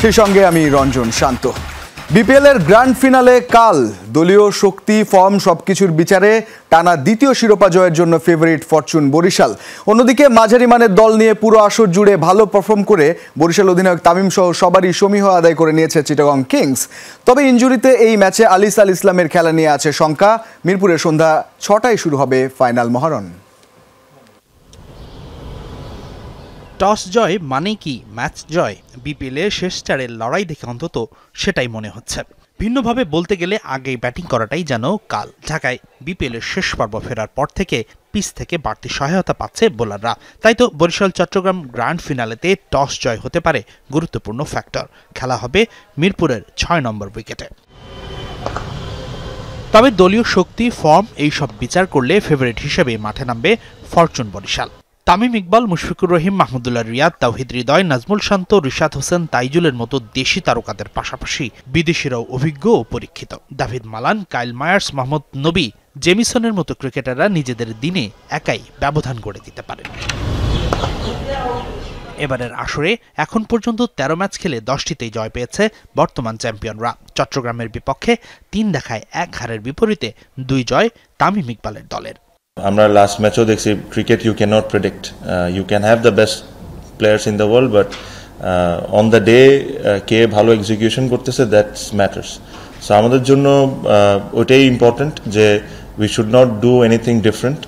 সেই সঙ্গে আমি রঞ্জন শান্ত। বিপিএল এর গ্র্যান্ড ফিনালে কাল দলীয় শক্তি ফর্ম সবকিছুর বিচারে টানা দ্বিতীয় শিরোপা জয়ের জন্য ফেভারিট ফরচুন বরিশাল। অন্যদিকে মাঝারি মানের দল নিয়ে পুরো আসর জুড়ে ভালো পারফর্ম করে বরিশাল অধিনায়ক তামিম সহ সবারই সমীহ আদায় করে নিয়েছে চিটাগং কিংস। তবে ইনজুরিতে এই ম্যাচে আলিস আল ইসলামের খেলা নিয়ে আছে শঙ্কা। মিরপুরে সন্ধ্যা ৬টায় শুরু হবে ফাইনাল মহারণ। টস জয় মানে কি ম্যাচ জয়? বিপিএলে শেষ চারের লড়াই দেখে অন্তত সেটাই মনে হচ্ছে। ভিন্নভাবে বলতে গেলে আগেই ব্যাটিং করাটাই যেন কাল। ঢাকায় বিপিএলের শেষ পর্ব ফেরার পর থেকে পিচ থেকে বাড়তি সহায়তা পাচ্ছে বোলাররা। তাই তো বরিশাল চট্টগ্রাম গ্র্যান্ড ফিনালেতে টস জয় হতে পারে গুরুত্বপূর্ণ ফ্যাক্টর। খেলা হবে মিরপুরের ৬ নম্বর উইকেটে। তবে দলীয় শক্তি ফর্ম এইসব বিচার করলে ফেভারিট হিসেবে মাঠে নামবে ফরচুন বরিশাল। তামিম ইকবাল, মুশফিকুর রহিম, মাহমুদুল্লাহ রিয়াদ, তাওহিদ হৃদয়, নাজমুল শান্ত, রিশাদ হোসেন, তাইজুলের মতো দেশি তারকাদের পাশাপাশি বিদেশিরাও অভিজ্ঞ ও পরীক্ষিত। Dawid Malan, Kyle Mayers, Mohammad Nabi, জেমিসনের মতো ক্রিকেটাররা নিজেদের দিনে একাই ব্যবধান গড়ে দিতে পারেন। এবারের আসরে এখন পর্যন্ত ১৩ ম্যাচ খেলে ১০টিতেই জয় পেয়েছে বর্তমান চ্যাম্পিয়নরা। চট্টগ্রামের বিপক্ষে ৩ দেখায় ১ হারের বিপরীতে ২ জয় তামিম ইকবালের দলের। আমরা লাস্ট ম্যাচও দেখছি cricket you can not predict, you can have the best players in the world, but on the day কে ভালো এক্সিকিউশন করতেছে দ্যাটস ম্যাটার্স। সো আমাদের জন্য ওইটাই ইম্পর্টেন্ট যে we should not do anything different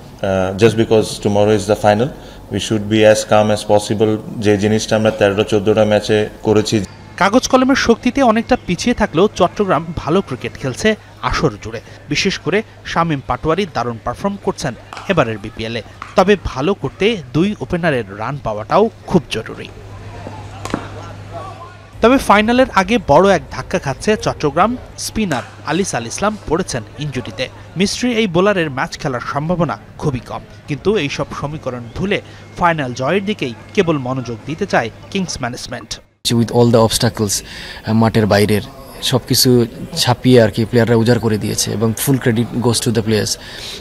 just because tomorrow is the final. We should be as calm as possible, যে জিনিসটা আমরা ১৩-১৪টা ম্যাচে করেছি। কাগজ কলমের শক্তিতে অনেকটা পিছিয়ে থাকলেও চট্টগ্রাম ভালো ক্রিকেট খেলছে আসর জুড়ে। বিশেষ করে শামীম পাটোয়ারি দারুণ পারফর্ম করছেন এবারের বিপিএলে। তবে ভালো করতে ২ ওপেনারের রান পাওয়াটাও খুব জরুরি। তবে ফাইনালের আগে বড় এক ধাক্কা খাচ্ছে চট্টগ্রাম। স্পিনার আলিস আল ইসলাম পড়েছেন ইনজুরিতে। মিস্ট্রি এই বোলারের ম্যাচ খেলার সম্ভাবনা খুবই কম। কিন্তু এইসব সমীকরণ ভুলে ফাইনাল জয়ের দিকেই কেবল মনোযোগ দিতে চায় Kings management. With all the obstacles, মাঠের বাইরের সব কিছু ছাপিয়ে আর কি প্লেয়াররা উজাড় করে দিয়েছে এবং full credit goes to the players.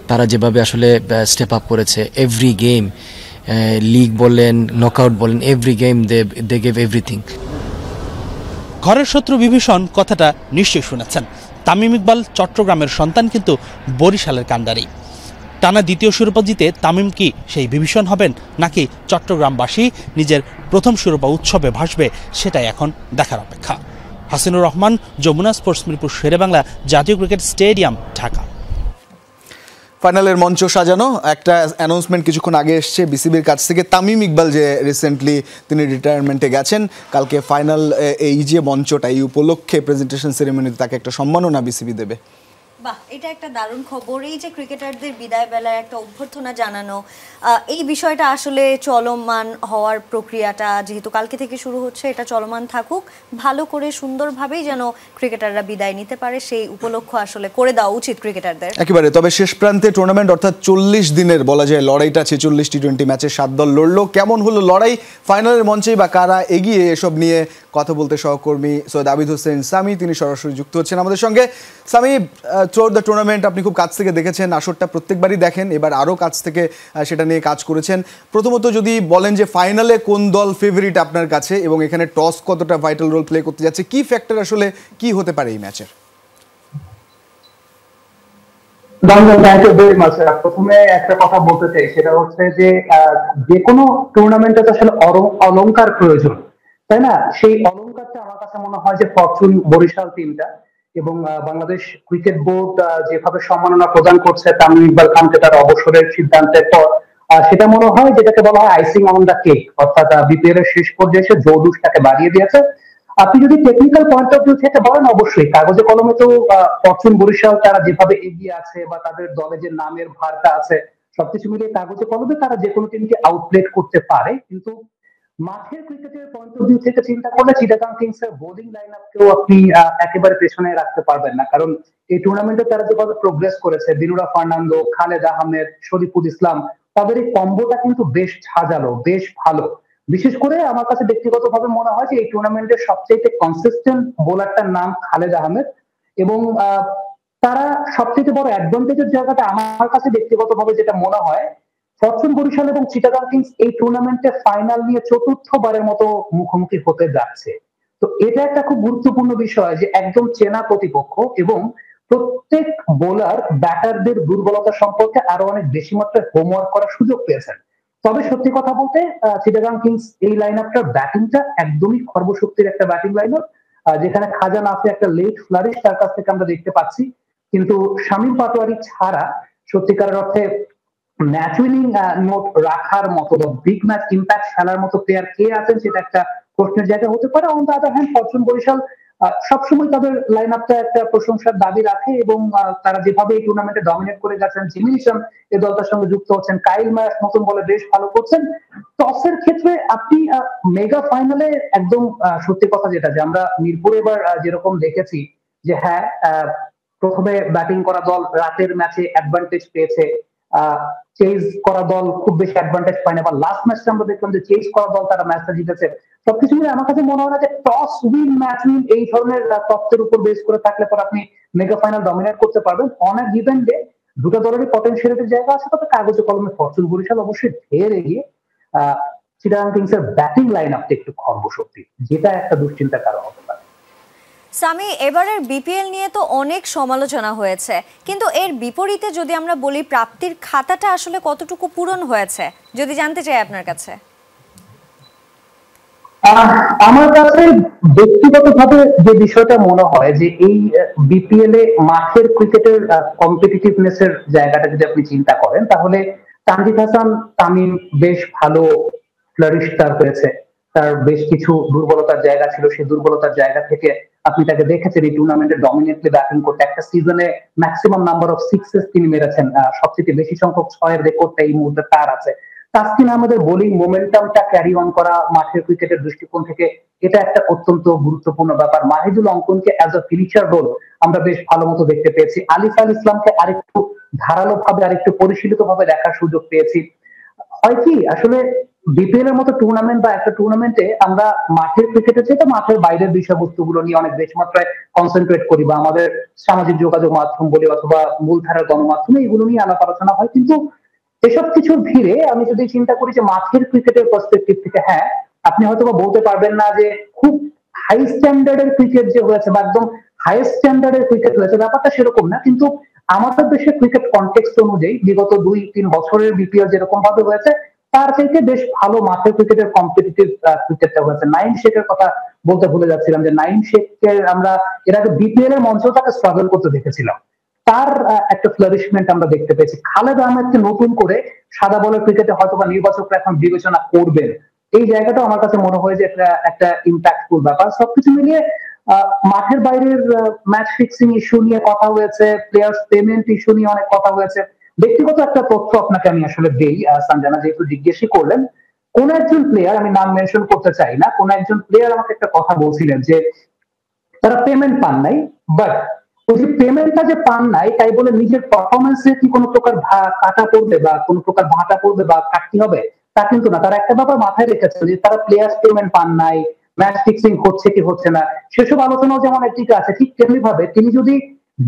তারা যেভাবে আসলে স্টেপ আপ করেছে এভরি গেম, লিগ বলেন নকআউট বলেন, every game they gave everything. ঘরের শত্রু বিভীষণ কথাটা নিশ্চয়ই শুনেছেন। তামিম ইকবাল চট্টগ্রামের সন্তান, কিন্তু বরিশালের কান্ডারি। টানা দ্বিতীয় শিরোপা জিতে তামিম কি সেই বিভীষণ হবেন, নাকি চট্টগ্রামবাসী নিজের প্রথম শিরোপা উৎসবে ভাসবে, সেটাই এখন দেখার অপেক্ষা। হাসিনুর রহমান, যমুনা স্পোর্টস, মিরপুর শেরেবাংলা জাতীয় ক্রিকেট স্টেডিয়াম, ঢাকা। ফাইনালের মঞ্চ সাজানো একটা অ্যানাউন্সমেন্ট কিছুক্ষণ আগে এসছে বিসিবির কাছ থেকে। তামিম ইকবাল যে রিসেন্টলি তিনি রিটায়ারমেন্টে গেছেন, কালকে ফাইনাল এই যে মঞ্চটা, এই উপলক্ষে প্রেজেন্টেশন সেরেমনিতে তাকে একটা সম্মাননা বিসিবি দেবে। বাহ, এটা একটা দারুণ খবর। এই যে ক্রিকেটারদের বিদায় বেলায় একটা অভ্যর্থনা জানানো, এই বিষয়টা আসলে চলমান হওয়ার প্রক্রিয়াটা যেহেতু কালকে থেকে শুরু হচ্ছে, এটা চলমান থাকুক, ভালো করে সুন্দরভাবেই যেন ক্রিকেটাররা বিদায় নিতে পারে, সেই উপলক্ষ আসলে করে দেওয়া উচিত ক্রিকেটারদের একেবারে। তবে শেষ প্রান্তে টুর্নামেন্ট অর্থাৎ ৪০ দিনের বলা যায় লড়াইটা, ৪৬ টি20 ম্যাচে ৭ দল লড়লো। কেমন হলো লড়াই, ফাইনালের মঞ্চেই বা কারা এগিয়ে, এসব নিয়ে কথা বলতে সহকর্মী সৈয়দ আবিদ হোসেন সামি তিনি সরাসরি যুক্ত হচ্ছেন আমাদের সঙ্গে। সামি, থ্রুআউট দ্য টুর্নামেন্ট আপনি খুব কাছ থেকে দেখেছেন, আসরটা প্রত্যেকবারই দেখেন, এবার আরও কাছ থেকে সেটা নিয়ে কাজ করেছেন। প্রথমত যদি বলেন যে ফাইনালে কোন দল ফেভারিট আপনার কাছে, এবং এখানে টস কতটা ভাইটাল রোল প্লে করতে যাচ্ছে, কি ফ্যাক্টর আসলে কি হতে পারে এই ম্যাচের? প্রথমে একটা কথা বলতে চাই, সেটা হচ্ছে যে কোনো টুর্নামেন্টে তো আসলে অলংকার প্রয়োজন, তাই না? সেই অলংকারটা আমার কাছে মনে হয় যে ফরচুন বরিশাল টিমটা এবং বাংলাদেশ ক্রিকেট বোর্ড যেভাবে সম্মাননা প্রদান করছে তামিম ইকবাল খানকে তার অবসরের সিদ্ধান্তের পর, সেটা মনে হয় যেটাকে বলা হয় আইসিং অন দ্য কেক, অর্থাৎ বিপিএল এর শেষ পর্যায়ে এসে জৌলুসটাকে বাড়িয়ে দিয়েছে। আপনি যদি টেকনিক্যাল পয়েন্ট অফ ভিউ থেকে বলেন, অবশ্যই কাগজে কলমে তো ফরচুন বরিশাল তারা যেভাবে এগিয়ে আছে বা তাদের দলে যে নামের ভারটা আছে, সবকিছু মিলিয়ে কাগজে কলমে তারা যে কোনো টিমকে আউটপ্লেট করতে পারে। কিন্তু মাঠের ক্রিকেটের পয়েন্ট অফ ভিউ থেকে চিন্তা করলে চিটাগাং কিংস এর বোলিং লাইন আপকেও আপনি একেবারে পেছনে রাখতে পারবেন না, কারণ এই টুর্নামেন্টে তারা যেভাবে প্রোগ্রেস করেছে, বিনুরা ফার্নান্দো, খালেদ আহমেদ, শরীফুল ইসলাম, তাদের এই কম্বোটা কিন্তু বেশ সাজালো, বেশ ভালো। বিশেষ করে আমার কাছে ব্যক্তিগতভাবে মনে হয় যে এই টুর্নামেন্টের সবচেয়ে কনসিস্টেন্ট বোলারটার নাম খালেদ আহমেদ, এবং তারা সবচেয়ে বড় অ্যাডভান্টেজের জায়গাটা আমার কাছে ব্যক্তিগতভাবে যেটা মনে হয়, ফরচুন বরিশাল এবং চিটাগাং কিংস এই টুর্নামেন্টে ফাইনাল নিয়ে চতুর্থবারের মতো মুখোমুখি হতে যাচ্ছে। তো এটা একটা খুব গুরুত্বপূর্ণ বিষয় যে একদম চেনা প্রতিপক্ষ এবং প্রত্যেক বোলার ব্যাটারদের দুর্বলতা সম্পর্কে আরো অনেক বেশি মাত্রায় হোমওয়ার্ক করার সুযোগ পেয়েছেন। তবে সত্যি কথা বলতে চিটাগাং কিংস এই লাইন আপটার ব্যাটিংটা একদমই খর্বশক্তির একটা ব্যাটিং লাইন আপ, যেখানে খাজা নাফি একটা লেট ফ্লারিশ তার কাছ থেকে আমরা দেখতে পাচ্ছি, কিন্তু শামীম পাটোয়ারি ছাড়া সত্যিকারের অর্থে ম্যাচ উইনিং নোট রাখার মতো বা বিগ ম্যাচ ইম্প্যাক্ট খেলার মতো প্লেয়ার কে আছেন সেটা একটা প্রশ্নের জায়গা হতে পারে। On the other hand Fortune Barishal সবসময় তাদের লাইন আপটা একটা প্রশংসার দাবি রাখে এবং তারা যেভাবে এই টুর্নামেন্টে ডমিনেট করে যাচ্ছেন, জিমি নিশাম এই দলটার সঙ্গে যুক্ত হচ্ছেন, কাইল মায়ার্স নতুন বলে বেশ ভালো করছেন। টসের ক্ষেত্রে আপনি মেগা ফাইনালে একদম সত্যি কথা যেটা যে আমরা মিরপুরে এবার যেরকম দেখেছি যে হ্যাঁ প্রথমে ব্যাটিং করা দল রাতের ম্যাচে অ্যাডভান্টেজ পেয়েছে, চেজ করা দল খুব বেশি অ্যাডভান্টেজ পায় না, বা লাস্ট ম্যাচটা আমরা দেখলাম যে চেজ করা দল তারা ম্যাচটা জিতেছে। সবকিছু মিলে আমার কাছে মনে হয় না যে টস উইন ম্যাচ উইন এই ধরনের তত্ত্বের উপর বেস করে থাকলে পর আপনি মেগা ফাইনাল ডমিনেট করতে পারবেন। অন আ গিভেন ডে দুটো দলেরই পটেনশিয়ালিটির জায়গা আছে, তবে কাগজে কলমে ফরচুন বরিশাল অবশ্যই ঢের এগিয়ে। চিটাগাং কিংস এর ব্যাটিং লাইন আপটা একটু খর্বশক্তি, যেটা একটা দুশ্চিন্তার কারণ হতে পারে। সামি, এবারের বিপিএল নিয়ে তো অনেক সমালোচনা হয়েছে, কিন্তু এর বিপরীতে যদি আমরা বলি প্রাপ্তির খাতাটা আসলে কতটুকু পূরণ হয়েছে যদি জানতে চাই আপনার কাছে। আমার কাছে ব্যক্তিগতভাবে যে বিষয়টা মনে হয় যে এই বিপিএল এ মাঠের ক্রিকেটের কম্পিটিটিভনেস এর জায়গাটা যদি আপনি চিন্তা করেন তাহলে তানজিদ হাসান তামিম বেশ ভালো ফ্লারিশ তার হয়েছে। তার বেশ কিছু দুর্বলতার জায়গা ছিল, সেই দুর্বলতার জায়গা থেকে আপনি তাকে দেখেছেন এই টুর্নামেন্টে ডমিনেটলি ব্যাটিং করতে। একটা সিজনে ম্যাক্সিমাম নাম্বার অফ সিক্সেস তিনি মেরেছেন, সবচেয়ে বেশি সংখ্যক ছয়ের রেকর্ডটা এই মুহূর্তে তার আছে। তাসকিন আহমেদের বোলিং মোমেন্টামটা ক্যারি অন করা মাঠের ক্রিকেটের দৃষ্টিকোণ থেকে এটা একটা অত্যন্ত গুরুত্বপূর্ণ ব্যাপার। মাহিদুল অঙ্কনকে অ্যাজ আ ফিনিশার রোল আমরা বেশ ভালো মতো দেখতে পেয়েছি। আলিফ আল ইসলামকে আরেকটু ধারালো ভাবে আরেকটু পরিশীলিত ভাবে দেখার সুযোগ পেয়েছি। হয় কি আসলে বিপিএল এর মতো টুর্নামেন্ট বা একটা টুর্নামেন্টে আমরা মাঠের ক্রিকেটের চেয়ে মাঠের বাইরের বিষয়বস্তুগুলো নিয়ে অনেক বেশি মাত্রায় কনসেন্ট্রেট করি, বা আমাদের সামাজিক যোগাযোগ মাধ্যম বলি অথবা মূলধারার গণমাধ্যমে এগুলো নিয়ে আলাপ আলোচনা হয়। কিন্তু এসব কিছুর ভিড়ে আমি যদি চিন্তা করি যে মাঠের ক্রিকেটের পার্সপেক্টিভ থেকে, হ্যাঁ আপনি হয়তো বলতে পারবেন না যে খুব হাই স্ট্যান্ডার্ডের ক্রিকেট যে হয়েছে বা একদম হাইয়েস্ট স্ট্যান্ডার্ডের ক্রিকেট হয়েছে, ব্যাপারটা সেরকম না। কিন্তু আমাদের দেশের ক্রিকেট কনটেক্সট অনুযায়ী বিগত 2-3 বছরের বিপিএল যেরকম ভাবে হয়েছে তার থেকে বেশ ভালো মাঠের ক্রিকেটের কম্পিটিটিভ ক্রিকেটটা হয়েছে। নাইম শেখের কথা বলতে ভুলে যাচ্ছিলাম যে নাইম শেখকে আমরা এর আগে বিপিএল এর মঞ্চেও তাকে স্ট্রাগল করতে দেখেছিলাম, তার একটা ফ্লারিশমেন্ট আমরা দেখতে পেয়েছি। খালেদ আহমেদকে নতুন করে সাদা বলের ক্রিকেটে হয়তো বা নির্বাচকরা এখন বিবেচনা করবেন, এই জায়গাটা আমার কাছে মনে হয় যে একটা ইম্প্যাক্টফুল ব্যাপার। সবকিছু মিলিয়ে মাঠের বাইরের ম্যাচ ফিক্সিং ইস্যু নিয়ে কথা হয়েছে, প্লেয়ার্স পেমেন্ট ইস্যু নিয়ে অনেক কথা হয়েছে। ব্যক্তিগত একটা তথ্য আপনাকে আমি আসলে দেই সঞ্জনা, যেহেতু জিজ্ঞেসই করলেন। কোন একজন প্লেয়ার, আমি নাম মেনশন করতে চাই না, কোন একজন প্লেয়ার আমাকে একটা কথা বলছিলেন যে তারা পেমেন্ট পান নাই, বাট ওই যে পেমেন্টটা যে পান নাই তাই বলে নিজের পারফরমেন্সে কি কোনো প্রকার কাটা পড়বে বা কোনো প্রকার ভাটা পড়বে বা ঘাটতি হবে তা কিন্তু না। তারা একটা ব্যাপার মাথায় রেখেছে যে তারা প্লেয়ার্স পেমেন্ট পান নাই, ম্যাচ ফিক্সিং হচ্ছে কি হচ্ছে না, সেসব আলোচনাও যেমন একদিকে আছে, ঠিক তেমনি ভাবে তিনি যদি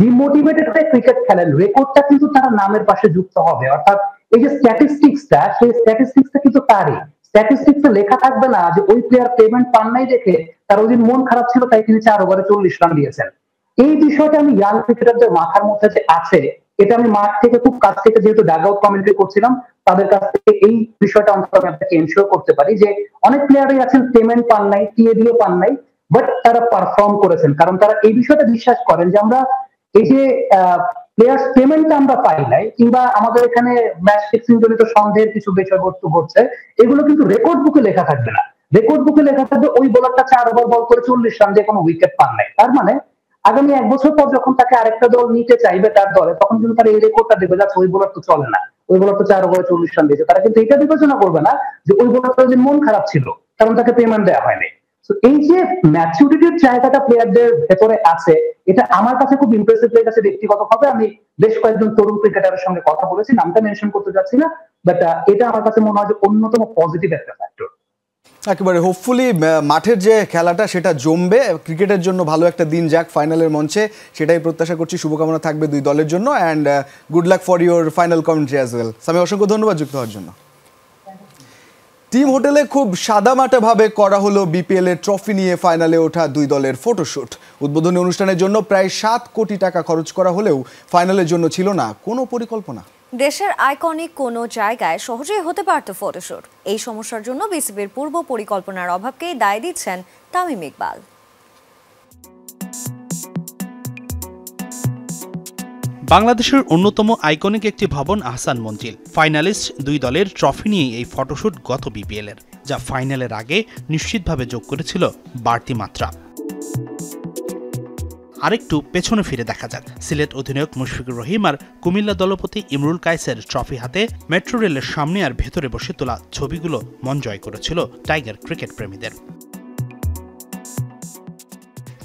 ডিমোটিভেটেড হয়ে ক্রিকেট খেলেন রেকর্ডটা কিন্তু তার নামের পাশে যুক্ত হবে। অর্থাৎ এই যে স্ট্যাটিস্টিক্সটা, সেই স্ট্যাটিস্টিক্সটা কিন্তু তারই। স্ট্যাটিস্টিক্সে লেখা থাকবে না যে ওই প্লেয়ার পেমেন্ট পান নাই দেখে তার ওই দিন মন খারাপ ছিল তাই তিনি 4 ওভারে 40 রান দিয়েছেন। এই বিষয়টা আমি ইয়াং ক্রিকেটারদের মাথার মধ্যে যে আছে, এটা আমি মাঠ থেকে খুব কাছ থেকে যেহেতু ডাগ আউট কমেন্ট্রি করছিলাম তাদের কাছ থেকে এই বিষয়টা অন্তত আমি আপনাকে এনশিওর করতে পারি যে অনেক প্লেয়ারই আছেন পেমেন্ট পান নাই, টিএ দিয়ে পান নাই, বাট তারা পারফর্ম করেছেন, কারণ তারা এই বিষয়টা বিশ্বাস করেন যে আমরা এই যে প্লেয়ার্স পেমেন্টটা আমরা পাই নাই কিংবা আমাদের এখানে ম্যাচ ফিক্সিং জনিত সন্দেহের কিছু বিষয়বস্তু ঘটছে, এগুলো কিন্তু রেকর্ড বুকে লেখা থাকবে না। রেকর্ড বুকে লেখা থাকবে ওই বোলারটা 4 ওভার বল করে 40 রান দিয়ে কোনো উইকেট পান নাই। তার মানে আগামী 1 বছর পর যখন তাকে আরেকটা দল নিতে চাইবে তার দলে, তখন কিন্তু তারা এই রেকর্ডটা দেবে যাচ্ছে ওই বোলার তো চলে না, ওই বোলার তো 4 ওভারে 40 রান দিয়েছে। তারা কিন্তু এটা বিবেচনা করবে না যে ওই বোলারটার যে মন খারাপ ছিল কারণ তাকে পেমেন্ট দেওয়া হয়নি। এই যে ম্যাচুরিটির জায়গাটা প্লেয়ারদের ভেতরে আছে, এটা আমার কাছে খুব ইমপ্রেসিভ লেগেছে ব্যক্তিগতভাবে। আমি বেশ কয়েকজন তরুণ ক্রিকেটারের সঙ্গে কথা বলেছি, নামটা মেনশন করতে যাচ্ছি না, বাট এটা আমার কাছে মনে হয় যে অন্যতম পজিটিভ একটা ফ্যাক্টর। একেবারে হোপফুলি মাঠের যে খেলাটা সেটা জমবে, ক্রিকেটের জন্য ভালো একটা দিন যাক ফাইনালের মঞ্চে, সেটাই প্রত্যাশা করছি। শুভকামনা থাকবে দুই দলের জন্য, and good luck for your final commentary as well. Sami, অসংখ্য ধন্যবাদ যুক্ত হওয়ার জন্য। টিম হোটেলে খুব সাদামাটা ভাবে করা হলো বিপিএল এর ট্রফি নিয়ে ফাইনালে ওঠা দুই দলের ফটোশুট। উদ্বোধনী অনুষ্ঠানের জন্য প্রায় 7 কোটি টাকা খরচ করা হলেও ফাইনালের জন্য ছিল না কোনো পরিকল্পনা। দেশের আইকনিক কোনো জায়গায় সহজেই হতে পারত ফটোশুট। এই সমস্যার জন্য বিসিবির পূর্ব পরিকল্পনার অভাবকেই দায় দিচ্ছেন তামিম ইকবাল। বাংলাদেশের অন্যতম আইকনিক একটি ভবন আহসান মঞ্জিল। ফাইনালিস্ট দুই দলের ট্রফি নিয়ে এই ফটোশুট গত বিপিএল এর, যা ফাইনালের আগে নিশ্চিতভাবে যোগ করেছিল বাড়তি মাত্রা। আরেকটু পেছনে ফিরে দেখা যাক। সিলেট অধিনায়ক মুশফিকুর রহিম আর কুমিল্লা দলপতি ইমরুল কায়েসের ট্রফি হাতে মেট্রো রেলের সামনে আর ভেতরে বসে তোলা ছবিগুলো মন জয় করেছিল টাইগার ক্রিকেট প্রেমীদের।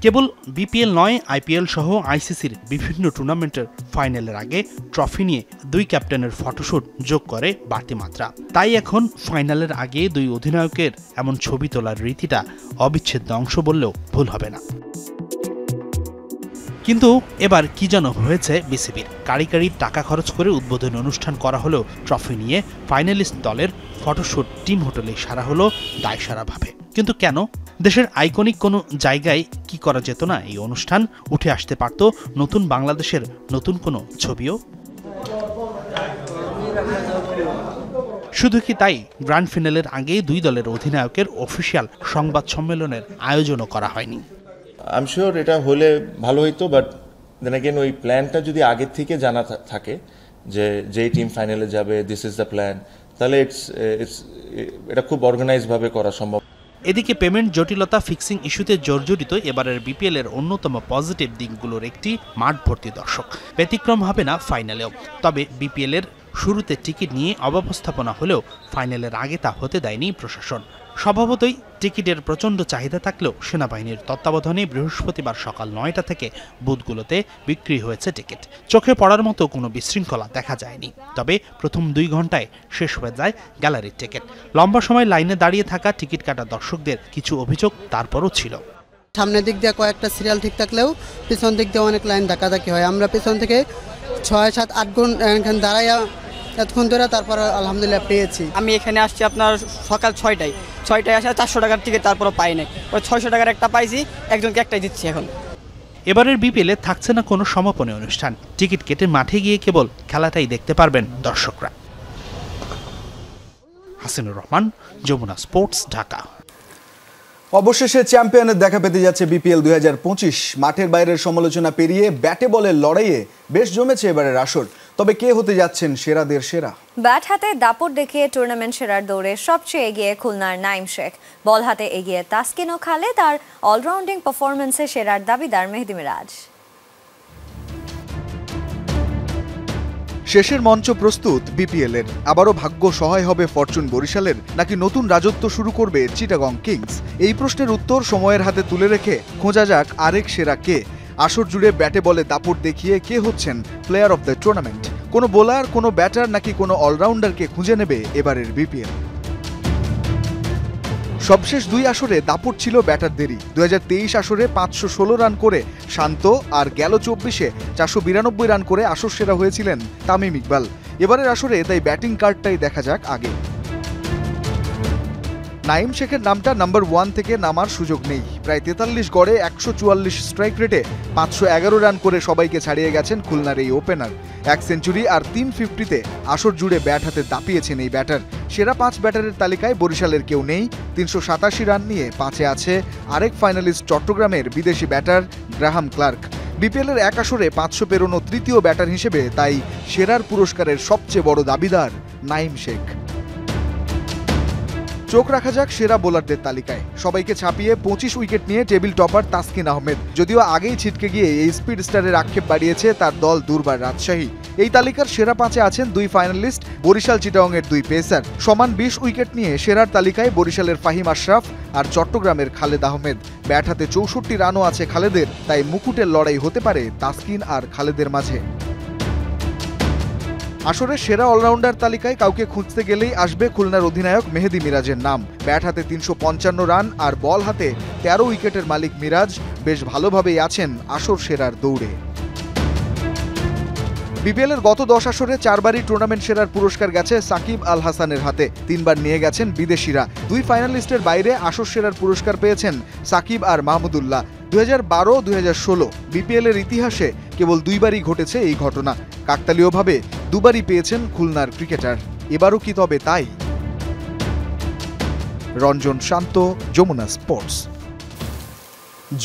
কেবল বিপিএল নয়, আইপিএল সহ আইসিসির বিভিন্ন টুর্নামেন্টের ফাইনালের আগে ট্রফি নিয়ে দুই ক্যাপ্টেনের ফটোশুট যোগ করে বাড়তি মাত্রা। তাই এখন ফাইনালের আগে দুই অধিনায়কের এমন ছবি তোলার রীতিটা অবিচ্ছেদ্য অংশ বললেও ভুল হবে না। কিন্তু এবার কি যেন হয়েছে বিসিবির। কারি টাকা খরচ করে উদ্বোধনী অনুষ্ঠান করা হলেও ট্রফি নিয়ে ফাইনালিস্ট দলের ফটোশুট টিম হোটেলে সারা হলো দায়সারাভাবে। কিন্তু কেন? দেশের আইকনিক কোনো জায়গায় কি করা যেত না এই অনুষ্ঠান? উঠে আসতে পারত নতুন বাংলাদেশের নতুন কোনো ছবিও। শুধু কি তাই, গ্র্যান্ড ফিনালের আগে দুই দলের অধিনায়কের অফিসিয়াল সংবাদ সম্মেলনের আয়োজনও করা হয়নি। আই এম শিওর এটা হলে ভালো হইতো, বাট দেন अगेन ওই প্ল্যানটা যদি আগে থেকে জানা থাকে যে যেই টিম ফাইনালে যাবে, দিস ইজ দ্য প্ল্যান, তাহলে এটা খুব অর্গানাইজ ভাবে করা সম্ভব। এদিকে পেমেন্ট জটিলতা, ফিক্সিং ইস্যুতে জর্জরিত এবারের বিপিএল এর অন্যতম পজিটিভ দিকগুলোর একটি মাঠ ভর্তি দর্শক। ব্যতিক্রম হবে না ফাইনালেও। তবে বিপিএল এর শুরুতে টিকিট নিয়ে অব্যবস্থাপনা হলেও ফাইনালের আগে তা হতে দেয়নি প্রশাসন। স্বভাবতই টিকিটের প্রচণ্ড চাহিদা থাকলেও সেনাবাহিনীর তত্ত্বাবধানে বৃহস্পতিবার সকাল 9টা থেকে বুথগুলোতে বিক্রি হয়েছে টিকিট। চোখে পড়ার মতো কোনো বিশৃঙ্খলা দেখা যায়নি। তবে প্রথম 2 ঘন্টায় শেষ হয়ে যায় গ্যালারির টিকিট। লম্বা সময় লাইনে দাঁড়িয়ে থাকা টিকিট কাটা দর্শকদের কিছু অভিযোগ তারপরও ছিল। সামনের দিক দিয়ে কয়েকটা সিরিয়াল ঠিক থাকলেও পিছন দিক দিয়ে অনেক লাইন ধাক্কাধাক্কি হয়। আমরা পিছন থেকে 6, 7, 8 ঘন্টা এখানে দাঁড়াইয়া এতক্ষণ ধরে তারপর আলহামদুলিল্লাহ পেয়েছি। আমি এখানে আসছি আপনার সকাল 6টায় আসা 400 টাকার টিকিট, তারপরও পাই নাই। ওই 600 টাকার একটা পাইছি, একজনকে একটাই দিচ্ছি এখন। এবারের বিপিএলে থাকছে না কোনো সমাপনী অনুষ্ঠান। টিকিট কেটে মাঠে গিয়ে কেবল খেলাটাই দেখতে পারবেন দর্শকরা। হাসিনুর রহমান, যমুনা স্পোর্টস, ঢাকা। অবশেষে চ্যাম্পিয়নের দেখা পেতে যাচ্ছে বিপিএল 2025। মাঠের বাইরের সমালোচনা পেরিয়ে ব্যাটে বলের লড়াইয়ে বেশ জমেছে এবারের আসর। তবে কে হতে যাচ্ছেন সেরাদের সেরা? ব্যাট হাতে দাপট দেখিয়ে টুর্নামেন্ট সেরার দৌড়ে সবচেয়ে এগিয়ে খুলনার নাইম শেখ। বল হাতে এগিয়ে তাসকিন ও খালেদ, আর অলরাউন্ডিং পারফরমেন্সে সেরার দাবিদার মেহেদী মিরাজ। শেষের মঞ্চ প্রস্তুত বিপিএল এর। আবারও ভাগ্য সহায় হবে ফরচুন বরিশালের, নাকি নতুন রাজত্ব শুরু করবে চিটাগং কিংস? এই প্রশ্নের উত্তর সময়ের হাতে তুলে রেখে খোঁজা যাক আরেক সেরা কে। আসর জুড়ে ব্যাটে বলে দাপট দেখিয়ে কে হচ্ছেন প্লেয়ার অফ দ্য টুর্নামেন্ট? কোনো বোলার, কোনো ব্যাটার, নাকি কোনো অলরাউন্ডারকে খুঁজে নেবে এবারের বিপিএল? সবশেষ 2 আসরে দাপট ছিল ব্যাটারদেরই। 2023 আসরে 516 রান করে শান্ত, আর গেল 24-এ 492 রান করে আসর সেরা হয়েছিলেন তামিম ইকবাল। এবারের আসরে তাই ব্যাটিং কার্ডটাই দেখা যাক আগে। নাইম শেখের নামটা নাম্বার 1 থেকে নামার সুযোগ নেই। প্রায় 43 গড়ে 144 স্ট্রাইক রেটে 511 রান করে সবাইকে ছাড়িয়ে গেছেন খুলনার এই ওপেনার। 1 সেঞ্চুরি আর 350-তে আসর জুড়ে ব্যাট হাতে দাপিয়েছেন এই ব্যাটার। সেরা 5 ব্যাটারের তালিকায় বরিশালের কেউ নেই। 387 রান নিয়ে 5-এ আছে আরেক ফাইনালিস্ট চট্টগ্রামের বিদেশি ব্যাটার গ্রাহাম ক্লার্ক। বিপিএলের 1 আসরে 500 পেরোনো তৃতীয় ব্যাটার হিসেবে তাই সেরার পুরস্কারের সবচেয়ে বড় দাবিদার নাইম শেখ। চোখ রাখা যাক সেরা বোলারদের তালিকায়। সবাইকে ছাপিয়ে 25 উইকেট নিয়ে টেবিল টপার তাসকিন আহমেদ। যদিও আগেই ছিটকে গিয়ে এই স্পিড স্টারের আক্ষেপ বাড়িয়েছে তার দল দুর্বার রাজশাহী। এই তালিকার সেরা 5-এ আছেন 2 ফাইনালিস্ট বরিশাল চিটাগংয়ের 2 পেসার। সমান 20 উইকেট নিয়ে সেরার তালিকায় বরিশালের ফাহিম আশরাফ আর চট্টগ্রামের খালেদ আহমেদ। ব্যাট হাতে 64 রানও আছে খালেদের, তাই মুকুটের লড়াই হতে পারে তাসকিন আর খালেদের মাঝে। আসরের সেরা অলরাউন্ডার তালিকায় কাউকে খুঁজতে গেলেই আসবে খুলনার অধিনায়ক মেহেদী মিরাজের নাম। ব্যাট হাতে 355 রান আর বল হাতে 13 উইকেটের মালিক মিরাজ বেশ ভালোভাবেই আছেন আসর সেরার দৌড়ে। বিপিএল এর গত 10 আসরে 4 বারই টুর্নামেন্ট সেরার পুরস্কার গেছে সাকিব আল হাসানের হাতে, 3 বার নিয়ে গেছেন বিদেশিরা। 2 ফাইনালিস্টের বাইরে আসর সেরার পুরস্কার পেয়েছেন সাকিব আর মাহমুদুল্লাহ। 2012-2016 বিপিএল এর ইতিহাসে কেবল 2 বারই ঘটেছে এই ঘটনা। কাকতালীয়ভাবে 2 বারই পেয়েছেন খুলনার ক্রিকেটার। এবারও কি তবে তাই? রঞ্জন শান্ত, যমুনা স্পোর্টস।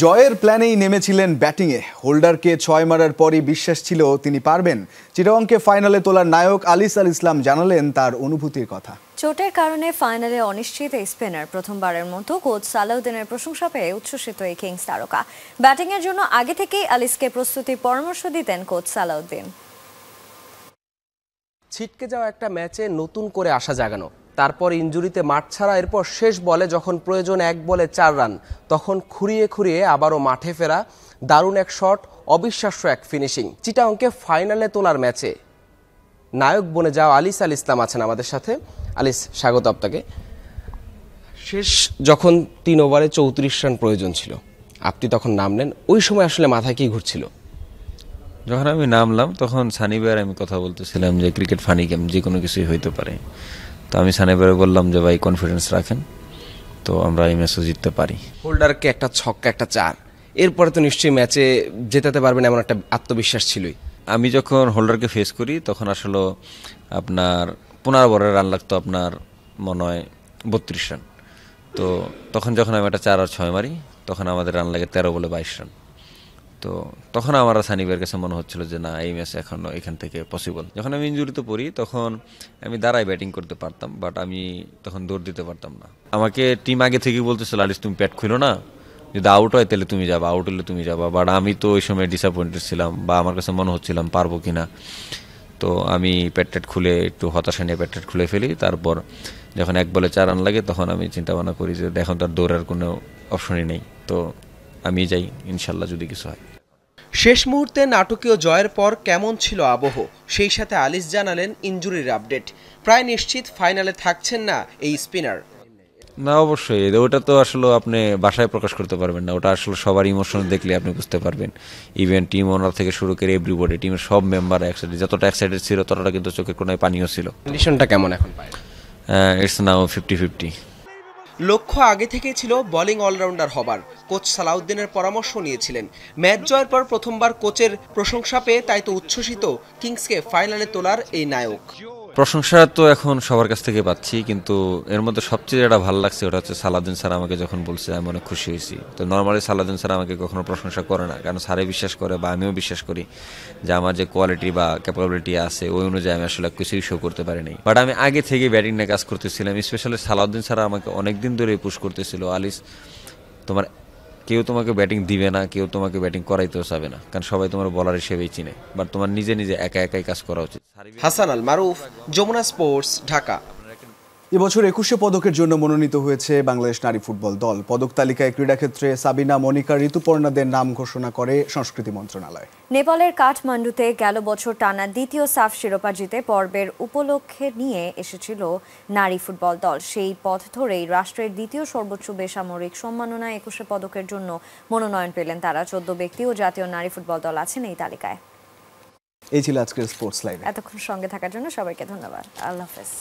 জয়ের প্ল্যানেই নেমেছিলেন ব্যাটিংয়ে। হোল্ডারকে 6 মারার পরই বিশ্বাস ছিল তিনি পারবেন। চিটাগংকে ফাইনালে তোলার নায়ক আলিস আল ইসলাম জানালেন তার অনুভূতির কথা। চোটের কারণে ফাইনালে অনিশ্চিত এই স্পিনার প্রথমবারের মতো কোচ সালাউদ্দিনের প্রশংসা পেয়ে উচ্ছ্বসিত এই কিংস তারকা। ব্যাটিংয়ের জন্য আগে থেকেই আলিসকে প্রস্তুতির পরামর্শ দিতেন কোচ সালাউদ্দিন। ছিটকে যাওয়া একটা ম্যাচে নতুন করে আশা জাগানো, তারপর ইনজুরিতে মাঠ ছাড়া, এরপর শেষ বলে যখন প্রয়োজন 1 বলে 4 রান, তখন খুঁড়িয়ে খুঁড়িয়ে আবারও মাঠে ফেরা, দারুণ এক শট, অবিশ্বাস্য এক ফিনিশিং। চিটাগংকে ফাইনালে তোলার ম্যাচে নায়ক বনে যাওয়া আলিস আল ইসলাম আছেন আমাদের সাথে। আলিস, স্বাগত আপনাকে। শেষ যখন 3 ওভারে 34 রান প্রয়োজন ছিল, আপনি তখন নামলেন, ওই সময় আসলে মাথায় কি ঘুরছিল? যখন আমি নামলাম তখন সানি ভাইয়ের আমি কথা বলতেছিলাম যে ক্রিকেট ফানি গেম, যে কোনো কিছুই হইতে পারে। তো আমি সানি ভাইয়ের বললাম যে ভাই কনফিডেন্স রাখেন, তো আমরা এই ম্যাচও জিততে পারি। হোল্ডারকে একটা ছক্কা, একটা 4, এরপরে তো নিশ্চয়ই ম্যাচে জেতাতে পারবেন এমন একটা আত্মবিশ্বাস ছিলই। আমি যখন হোল্ডারকে ফেস করি তখন আসলে আপনার 15 ওভারের রান লাগতো আপনার মনে হয় 32 রান। তো তখন যখন আমি একটা 4 আর 6 মারি তখন আমাদের রান লাগে 13 বলে 22 রান। তো তখন আমার সানি ভাইয়ের কাছে মনে হচ্ছিল যে না, এই ম্যাচ এখনো এখান থেকে পসিবল। যখন আমি ইনজুরিতে পড়ি তখন আমি দাঁড়ায় ব্যাটিং করতে পারতাম, বাট আমি তখন দৌড় দিতে পারতাম না। আমাকে টিম আগে থেকেই বলতেছিল আলিস তুমি প্যাট খুলো না, যদি আউট হয় তাহলে তুমি যাবা, আউট হলে তুমি যাবা। বাট আমি তো ওই সময় ডিসঅ্যাপয়েন্টেড ছিলাম, বা আমার কাছে মনে হচ্ছিলাম পারবো কিনা। তো আমি প্যাট খুলে একটু হতাশা নিয়ে প্যাট খুলে ফেলি। তারপর যখন 1 বলে 4 রান লাগে তখন আমি চিন্তা ভাবনা করি যে এখন তার দৌড়ার কোনো অপশনই নেই, তো আমি যাই ইনশাল্লাহ যদি কিছু হয়। শেষ মুহূর্তে নাটকীয় জয়ের পর কেমন ছিল আবহ, সেই সাথে আলিস জানালেন ইনজুরির আপডেট। প্রায় নিশ্চিত ফাইনালে থাকছেন না এই স্পিনার। না, অবশ্যই ওটা তো আসলে আপনি বাসায় প্রকাশ করতে পারবেন না, ওটা আসলে সবার ইমোশন দেখলে আপনি বুঝতে পারবেন। ইভেন টিম ওনার থেকে শুরু করে এভরিবডি, টিমের সব মেম্বার একসাথে যতটা এক্সাইটেড ছিল ততটা কিন্তু চোখের কোনায় পানিও ছিল। কন্ডিশনটা কেমন এখন? ইটস নাও 50-50। লক্ষ্য আগে থেকেই ছিল বোলিং অলরাউন্ডার হবার। কোচ সালাউদ্দিনের পরামর্শ নিয়েছিলেন। ম্যাচ জয়ের পর প্রথমবার কোচের প্রশংসা পেয়ে তাই তো উচ্ছ্বসিত কিংসকে ফাইনালে তোলার এই নায়ক। প্রশংসা তো এখন সবার কাছ থেকে পাচ্ছি, কিন্তু এর মধ্যে সবচেয়ে যেটা ভালো লাগছে ওটা হচ্ছে সালাউদ্দিন স্যার আমাকে যখন বলছে আমি অনেক খুশি হয়েছি। তো নর্মালি সালাউদ্দিন স্যার আমাকে কখনো প্রশংসা করে না, কারণ স্যারে বিশ্বাস করে বা আমিও বিশ্বাস করি যে আমার যে কোয়ালিটি বা ক্যাপাবিলিটি আছে ওই অনুযায়ী আমি আসলে কিছুই শো করতে পারিনি। বাট আমি আগে থেকে ব্যাটিং নিয়ে কাজ করতেছিলাম, স্পেশালি সালাউদ্দিন স্যার আমাকে অনেকদিন ধরে পুশ করতেছিল, আলিস তোমার কেউ তোমাকে ব্যাটিং দিবে না, কেউ তোমাকে ব্যাটিং করাইতেও চাবে না, কারণ সবাই তোমার বলার হিসেবেই চিনে, বাট তোমার নিজে নিজে একা একাই কাজ করা উচিত। হাসান আল মারুফ, যমুনা স্পোর্টস, ঢাকা। এবছর 21 পদকের জন্য মনোনীত হয়েছে বাংলাদেশ নারী ফুটবল দল। পদক তালিকায় ক্রীড়াক্ষেত্রে সাবিনা, মনিকা, ঋতুপর্ণাদের নাম ঘোষণা করে সংস্কৃতি মন্ত্রণালয়। নেপালের কাঠমান্ডুতে গেল বছর টানা দ্বিতীয় সাফ শিরোপা জিতে পর্বের উপলক্ষে নিয়ে এসেছিল নারী ফুটবল দল। সেই পথ ধরেই রাষ্ট্রের দ্বিতীয় সর্বোচ্চ বেসামরিক সম্মাননা 21 পদকের জন্য মনোনয়ন পেলেন তারা। 14 ব্যক্তি ও জাতীয় নারী ফুটবল দল আছেন এই তালিকায়। এই ছিল আজকের স্পোর্টস লাইভ। এতক্ষণ সঙ্গে থাকার জন্য সবাইকে ধন্যবাদ। আল্লাহ হাফেজ।